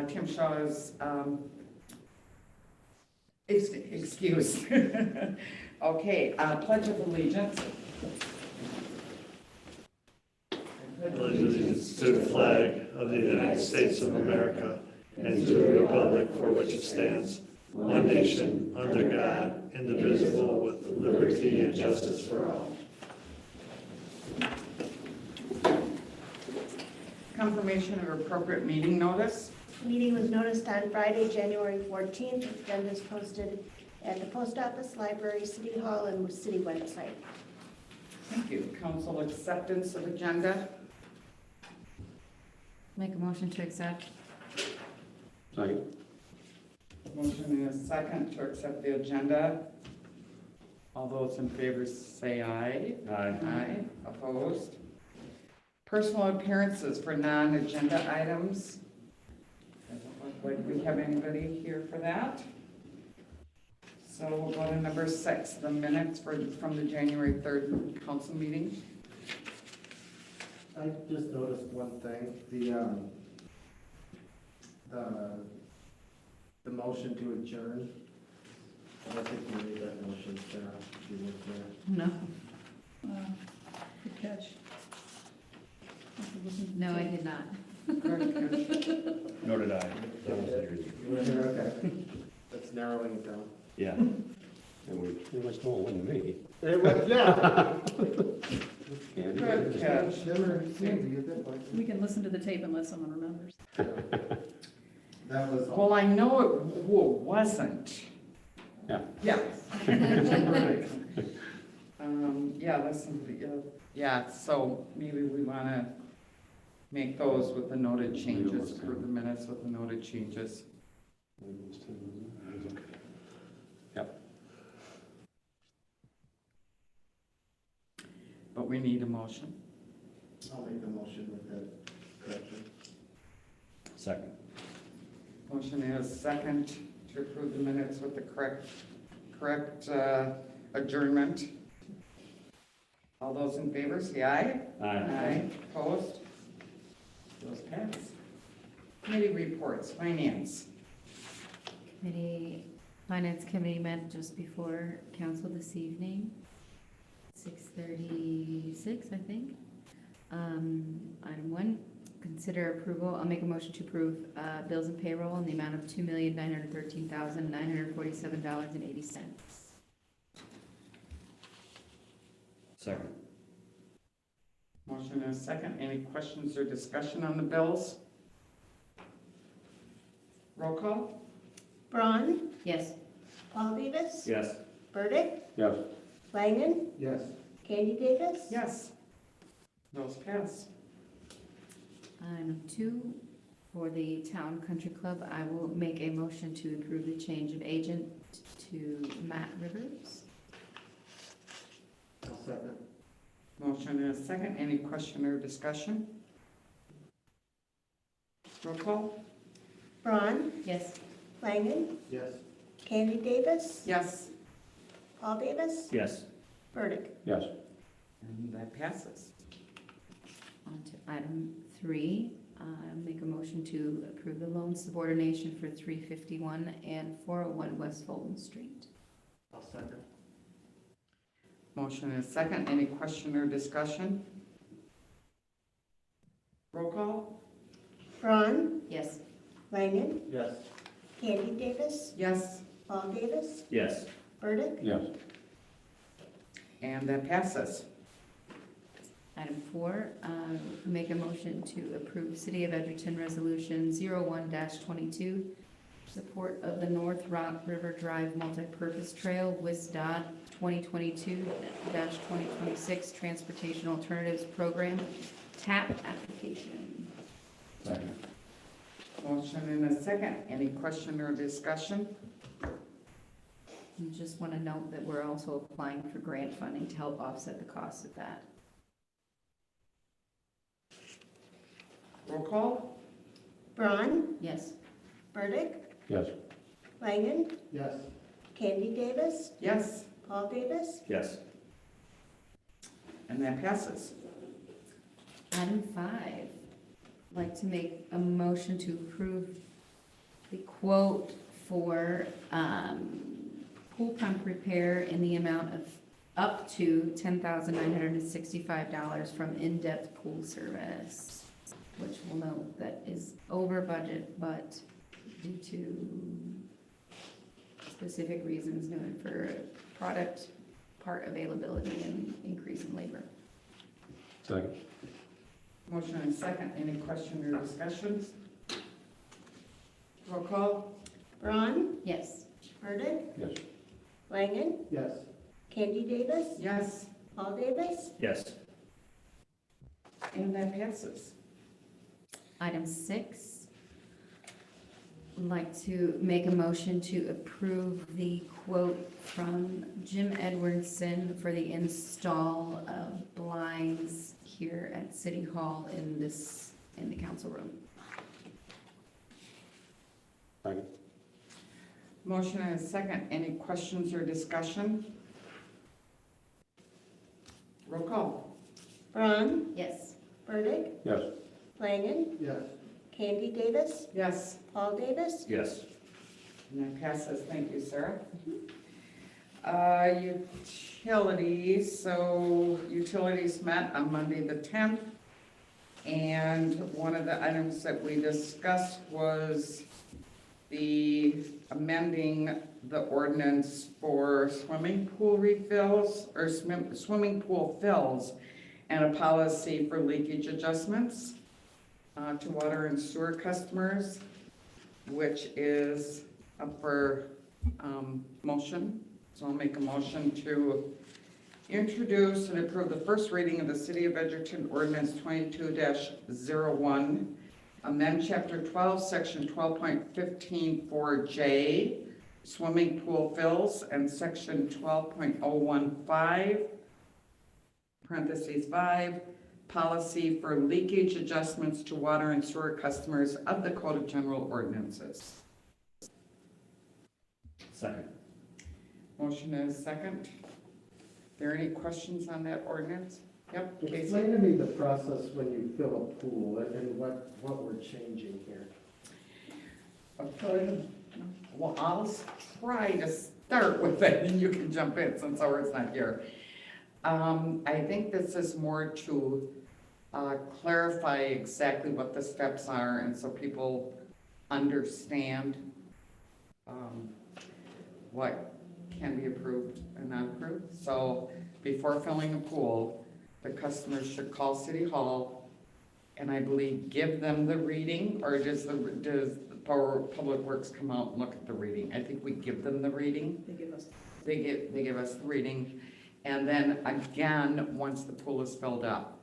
Tim Shaw's excuse. Okay, Pledge of Allegiance. Allegiance to the flag of the United States of America and to the republic for which it stands, one nation, under God, indivisible, with liberty and justice for all. Confirmation of appropriate meeting notice. Meeting was noticed on Friday, January 14th. Agenda is posted at the post office, library, city hall, and city website. Thank you. Council acceptance of agenda. Make a motion to accept. Second. Motion and a second to accept the agenda. All those in favor say aye. Aye. Opposed? Personal appearances for non-agenda items. Doesn't look like we have anybody here for that. So we'll go to number 6, the minutes from the January 3rd council meeting. I just noticed one thing, the motion to adjourn. I don't think you made that motion, Sarah, if you weren't there. No. Good catch. No, I did not. Nor did I. You were there, okay. That's narrowing it down. Yeah. And we pretty much know it wasn't me. It was, yeah. Good catch. Never seemed to get that one. We can listen to the tape unless someone remembers. That was all. Well, I know it wasn't. Yeah. Yeah. Yeah, listen, yeah, so maybe we want to make those with the noted changes, approve the minutes with the noted changes. Yep. But we need a motion. I'll make the motion with that correction. Second. Motion is second to approve the minutes with the correct adjournment. All those in favor, say aye. Aye. Opposed? Those pass. Committee reports, finance. Finance committee met just before council this evening, 6:36, I think. Item 1, consider approval. I'll make a motion to approve bills and payroll in the amount of $2,913,947.80. Second. Motion is second. Any questions or discussion on the bills? Roll call? Braun, Yes. Paul Davis, Yes. Burdick, Yes. Langen, Yes. Candy Davis. Yes. Those pass. Item 2, for the Town Country Club, I will make a motion to approve the change of agent to Matt Rivers. I'll second. Motion is second. Any question or discussion? Roll call? Braun, Yes. Langen, Yes. Candy Davis, Yes. Paul Davis, Yes. Burdick. Yes. And that passes. On to item 3, make a motion to approve the loan subordination for 351 and 401 West Fulton Street. I'll second. Motion is second. Any question or discussion? Roll call? Braun, Yes. Langen, Yes. Candy Davis, Yes. Paul Davis, Yes. Burdick. Yes. And that passes. Item 4, make a motion to approve City of Edgerton Resolution 01-22, support of the North Rock River Drive Multipurpose Trail, WISDOT 2022-2026 Transportation Alternatives Program, TAP application. Second. Motion and a second. Any question or discussion? And just want to note that we're also applying for grant funding to help offset the costs of that. Roll call? Braun, Yes. Burdick, Yes. Langen, Yes. Candy Davis, Yes. Paul Davis, Yes. And that passes. Item 5, I'd like to make a motion to approve the quote for pool pump repair in the amount of up to $10,965 from In-Depth Pool Service, which we'll note that is over budget, but due to specific reasons noted for product part availability and increase in labor. Second. Motion and second. Any question or discussions? Roll call? Braun, Yes. Burdick, Yes. Langen, Yes. Candy Davis, Yes. Paul Davis, Yes. And that passes. Item 6, I'd like to make a motion to approve the quote from Jim Edwardson for the install of blinds here at City Hall in the council room. Second. Motion and second. Any questions or discussion? Roll call? Braun, Yes. Burdick, Yes. Langen, Yes. Candy Davis, Yes. Paul Davis, Yes. And that passes. Thank you, Sarah. Utilities, so utilities met on Monday the 10th. And one of the items that we discussed was the amending the ordinance for swimming pool refills or swimming pool fills and a policy for leakage adjustments to water and sewer customers, which is up for motion. So I'll make a motion to introduce and approve the first reading of the City of Edgerton Ordinance 22-01, amend Chapter 12, Section 12.15 swimming pool fills, and Section 12.015, parentheses 5, policy for leakage adjustments to water and sewer customers of the Code of General Ordinances. Second. Motion is second. There any questions on that ordinance? Yep, Casey? Explain to me the process when you fill a pool and what we're changing here. Okay. Well, I'll try to start with it, and you can jump in since Howard's not here. I think this is more to clarify exactly what the steps are, and so people understand what can be approved and not approved. So before filling a pool, the customers should call City Hall and I believe give them the reading, or does the Public Works come out and look at the reading? I think we give them the reading. They give us. They give us the reading, and then again, once the pool is filled up.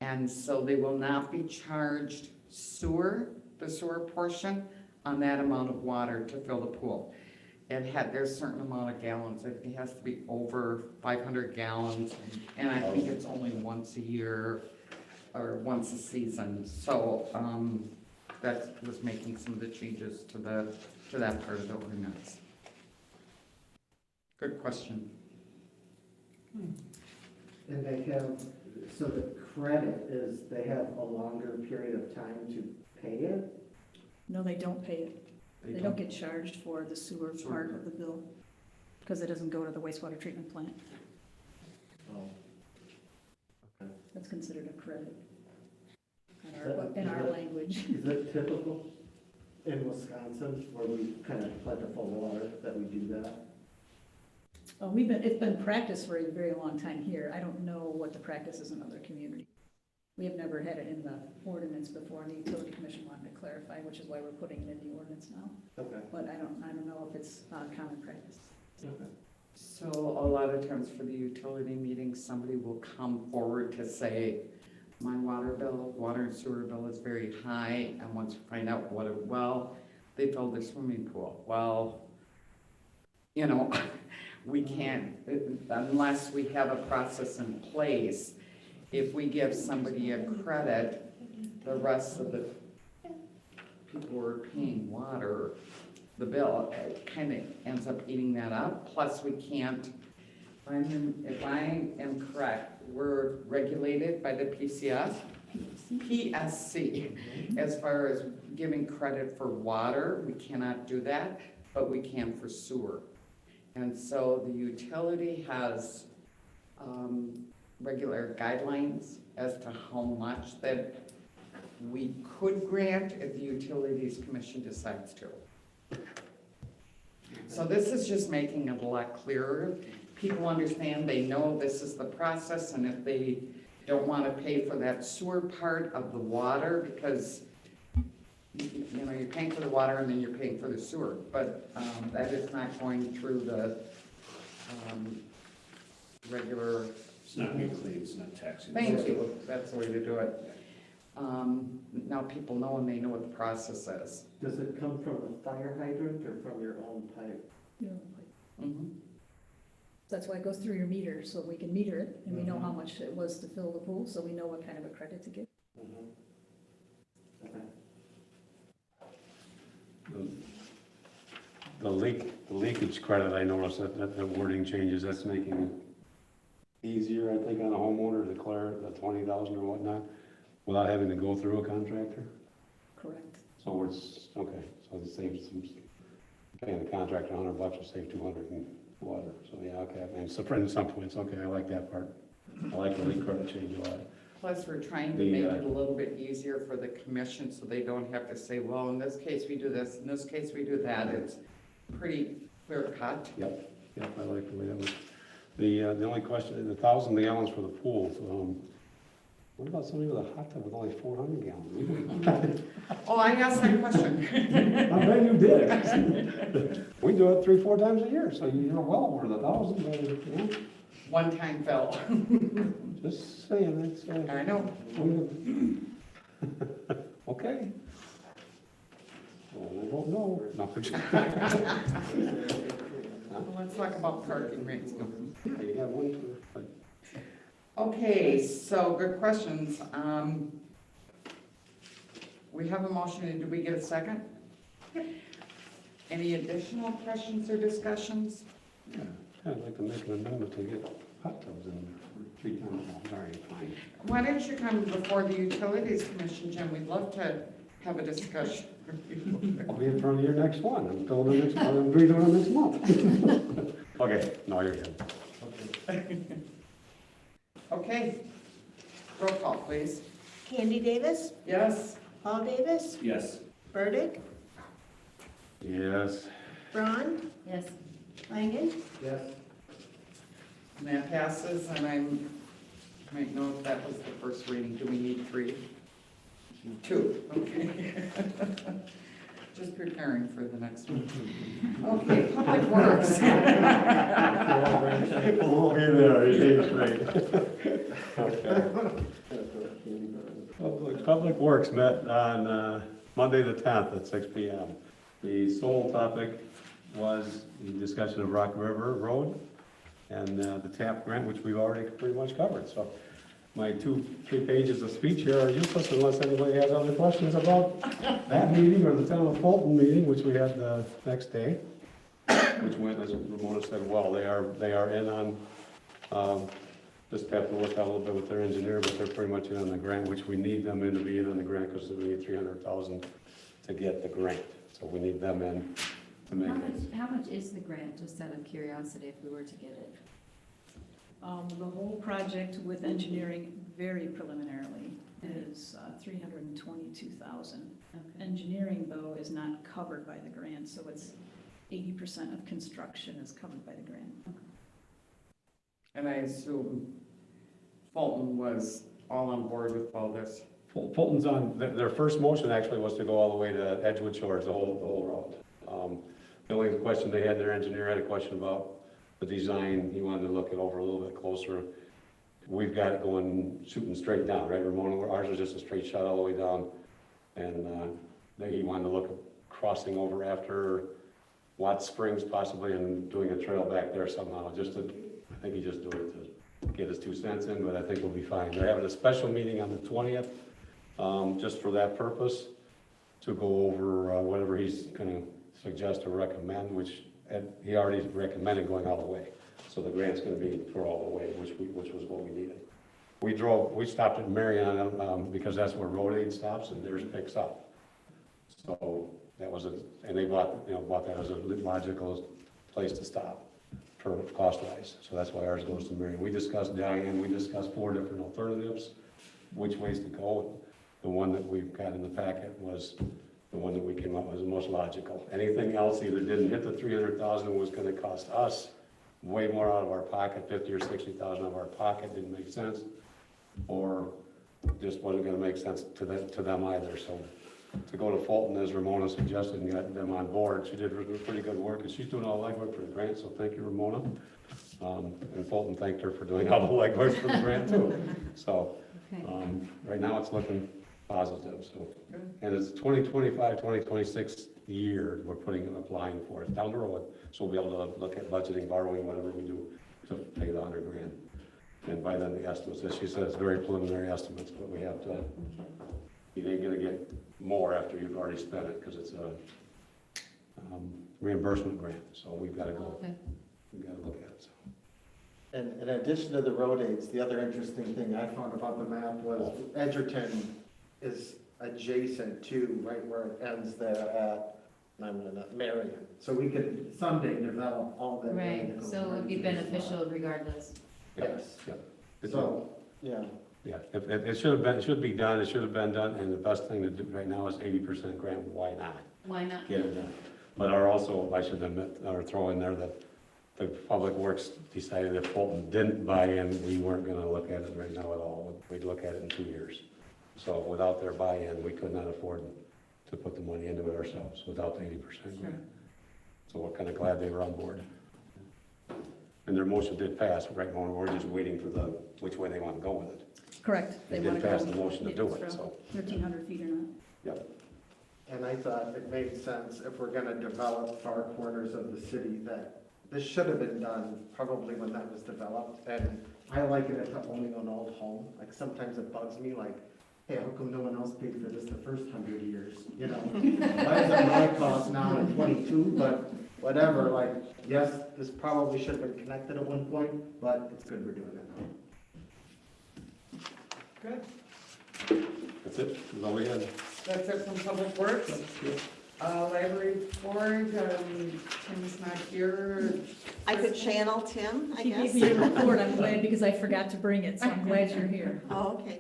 And so they will not be charged the sewer portion on that amount of water to fill the pool. There's a certain amount of gallons, it has to be over 500 gallons, and I think it's only once a year or once a season. So, that was making some of the changes to that part of the ordinance. Good question. And they have, so the credit is, they have a longer period of time to pay it? No, they don't pay it. They don't get charged for the sewer part of the bill because it doesn't go to the wastewater treatment plant. Oh. Okay. That's considered a credit That- in our language. Is it typical in Wisconsin where we kind of plentiful water that we do that? It's been practiced for a very long time here. I don't know what the practice is in other communities. We have never had it in the ordinance before, and the utility commission wanted to clarify, which is why we're putting it in the ordinance now. Okay. But I don't know if it's common practice. Okay. So a lot of times for the utility meetings, somebody will come forward to say, my water and sewer bill is very high, and once you find out they filled their swimming pool. Well, we can't, unless we have a process in place, if we give somebody a credit, the rest of the people who are paying water, the bill, it kind of ends up eating that up. Plus, we can't, if I am correct, we're regulated by the PCS. PSC. As far as giving credit for water, we cannot do that, but we can for sewer. And so the utility has regular guidelines as to how much that we could grant if the Utilities Commission decides to. So this is just making it a lot clearer. People understand, they know this is the process, and if they don't want to pay for that sewer part of the water, because, you know, you're paying for the water and then you're paying for the sewer, but that is not going through the regular. It's not weekly, it's not taxing. Thank you, that's the way to do it. Now people know and they know what the process is. Does it come from a fire hydrant or from your own pipe? You know, like, Mhm. That's why it goes through your meter, so we can meter it, and we know how much it was to fill the pool, so we know what kind of a credit to give. Okay. The leakage credit, I noticed that wording changes, that's making it easier, I think, on a homeowner to declare the 20,000 or whatnot, without having to go through a contractor. Correct. So it's, okay, so it saves some, paying the contractor $100 will save 200 in water, so yeah, okay, and so in some points, okay, I like that part. I like the leak credit change a lot. Plus, we're trying to The, make it a little bit easier for the commission, so they don't have to say, well, in this case, we do this, in this case, we do that. It's pretty clear cut. Yep, I like the way that was. The only question, the 1,000 gallons for the pool, what about somebody with a hot tub with only 400 gallons? Oh, I asked that question. I bet you did. We do it 3-4 times a year, so you're well over the 1,000, but, you know, One time fell. just saying, it's, I know. okay. Well, I vote no. No, I'm just- Let's talk about parking rates. You got one, but Okay, so good questions. We have a motion, did we get a second? Any additional questions or discussions? yeah, I'd like to make an amendment to get hot tubs in there 3 times. All right, fine. Why don't you come before the Utilities Commission, Jim? We'd love to have a discussion. I'll be in front of your next one. I'm filling the next one. I'm redoing it next month. Okay, no, you're good. Okay. Roll call, please. Candy Davis, Yes? Paul Davis, Yes. Burdick, Yes. Braun, Yes. Langen, Yes. And that passes, and I might know if that was the first reading. Do we need 3? 2, okay. Just preparing for the next one. Okay, Public Works. We'll be there, it's right. Public Works met on Monday the 10th at 6 PM. The sole topic was the discussion of Rock River Road and the TAP grant, which we've already pretty much covered. So my 2-3 pages of speech here are useless unless anybody has other questions about that meeting or the town of Fulton meeting, which we had the next day, which went, as Ramona said, well, they are in on, just have to work out a little bit with their engineer, but they're pretty much in on the grant, which we need them in to be in on the grant because we need 300,000 to get the grant. So we need them in to make it. How much is the grant, just out of curiosity, if we were to get it? The whole project with engineering, very preliminarily, is 322,000. Okay. Engineering, though, is not covered by the grant, so it's 80% of construction is covered by the grant. And I assume Fulton was all on board with all this. Fulton's on, their first motion actually was to go all the way to Edgewood Shores, the whole route. The only question they had, their engineer had a question about the design. He wanted to look it over a little bit closer. We've got it going, shooting straight down, right, Ramona? Ours was just a straight shot all the way down. And he wanted to look at crossing over after Watts Springs possibly and doing a trail back there somehow. I think he just do it to get his 2 cents in, but I think we'll be fine. They're having a special meeting on the 20th, just for that purpose, to go over whatever he's gonna suggest or recommend, which he already recommended going all the way. So the grant's gonna be for all the way, which was what we needed. we stopped at Marion, because that's where Road Aid stops and theirs picks up. So that was and they bought that as a logical place to stop for cost-wise. So that's why ours goes to Marion. We discussed Diane, we discussed 4 different alternatives, which ways to go. The one that we've got in the packet was the one that we came up with as the most logical. Anything else either didn't hit the 300,000, was gonna cost us way more out of our pocket, 50 or 60,000 out of our pocket, didn't make sense, or just wasn't gonna make sense to them either. So to go to Fulton, as Ramona suggested, and got them on board, she did pretty good work, and she's doing all the legwork for the grant, so thank you, Ramona. And Fulton thanked her for doing all the legwork for the grant too. So, Okay. right now it's looking positive, so. And it's 2025, 2026 year we're applying for it down the road. So we'll be able to look at budgeting, borrowing, whatever we do to pay the $100,000. And by then the estimates, as she said, it's very preliminary estimates, but we have to, you ain't gonna get more after you've already spent it, because it's a reimbursement grant, so we've gotta go, Okay. we've gotta look at it, so. And in addition to the road aids, the other interesting thing I found about the map was Edgerton is adjacent to right where it ends there at, Marion. So we could someday develop all that. Right, so it would be beneficial regardless. Yes. Yeah. So, yeah. Yeah, it should be done, it should have been done, and the best thing to do right now is 80% grant, why not? Why not? Get it done. But I should admit, or throw in there that the Public Works decided if Fulton didn't buy in, we weren't gonna look at it right now at all. We'd look at it in 2 years. So without their buy-in, we could not afford to put the money into it ourselves without the 80% grant. So we're kinda glad they were on board. And their motion did pass, right, Mona? We're just waiting for which way they wanna go with it. Correct. They wanna did pass go the motion to do it, from so. 1,300 feet or not. Yep. And I thought it made sense if we're gonna develop far corners of the city that this should have been done probably when that was developed. And I liken it to owning an old home. Like sometimes it bugs me, like, hey, how come no one else paid for this the first 100 years? You know, why is it my cost now at 22? But whatever, like, yes, this probably should have been connected at one point, but it's good we're doing it now. Good. That's it, that's all we had. That's it from Public Works. Library Board, Tim's not here. I could channel Tim, I He guess. gave me a report, I'm glad, because I forgot to bring it, so I'm glad you're here. Oh, okay.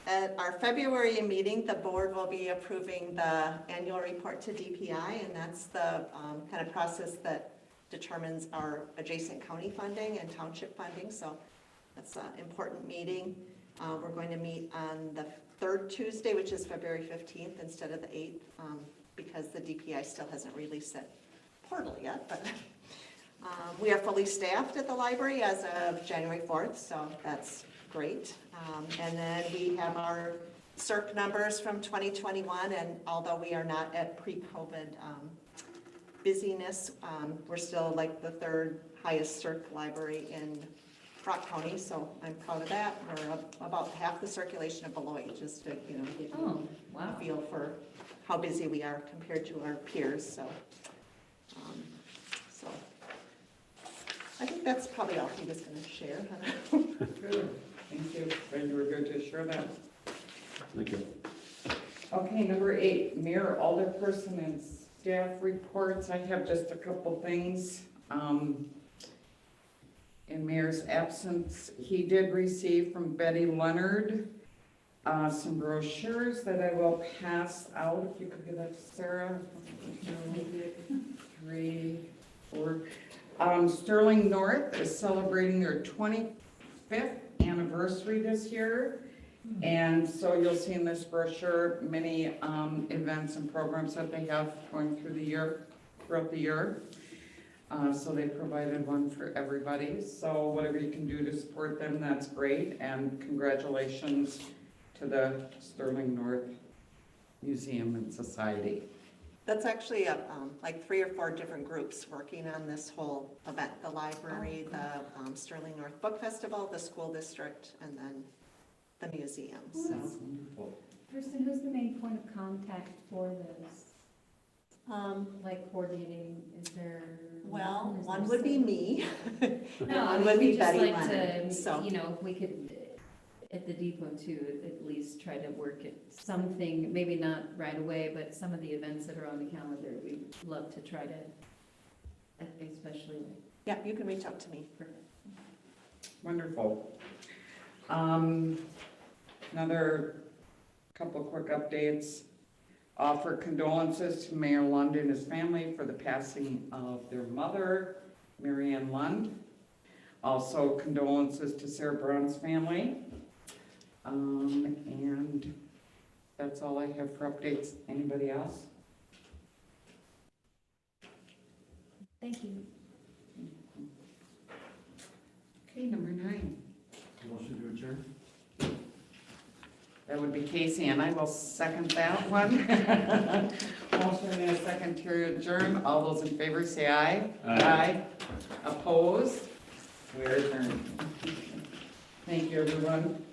At our February meeting, the board will be approving the annual report to DPI, and that's the kind of process that determines our adjacent county funding and township funding, so that's an important meeting. We're going to meet on the third Tuesday, which is February 15th instead of the 8th, because the DPI still hasn't released that portal yet, but we are fully staffed at the library as of January 4th, so that's great. And then we have our CERC numbers from 2021, and although we are not at pre-COVID busyness, we're still like the 3rd highest CERC library in Rock County, so I'm proud of that. We're about half the circulation of Beloit, just to, give you Oh, wow. a feel for how busy we are compared to our peers, so. So I think that's probably all he was gonna share. Good. Thank you. Glad you were good to share that. Thank you. Okay, number 8, Mayor, Alderperson, and staff reports. I have just a couple things. In Mayor's absence, he did receive from Betty Leonard some brochures that I will pass out. If you could give that to Sarah. 3, 4. Sterling North is celebrating their 25th anniversary this year. And so you'll see in this brochure many events and programs that they have going through the year, throughout the year. So they provided one for everybody. So whatever you can do to support them, that's great. And congratulations to the Sterling North Museum and Society. That's actually like 3 or 4 different groups working on this whole event, the library, the Sterling North Book Festival, the school district, and then the museum. So, Kristen, who's the main point of contact for this? Like coordinating, is there? well, is one there would be some- me. No, I one mean, would we be just Betty like Leonard. to, So, if we could at the depot too, at least try to work at something, maybe not right away, but some of the events that are on the calendar, we'd love to try to, especially. Yeah, you can reach out to me. Wonderful. Another couple of quick updates. Offer condolences to Mayor Lund and his family for the passing of their mother, Mary Ann Lund. Also condolences to Sarah Brown's family. And that's all I have for updates. Anybody else? Thank you. Okay, number 9. Motion to adjourn? That would be Casey, and I will second that one. Motion and a second to adjourn. All those in favor say aye. Aye. Opposed? We are adjourned. Thank you, everyone.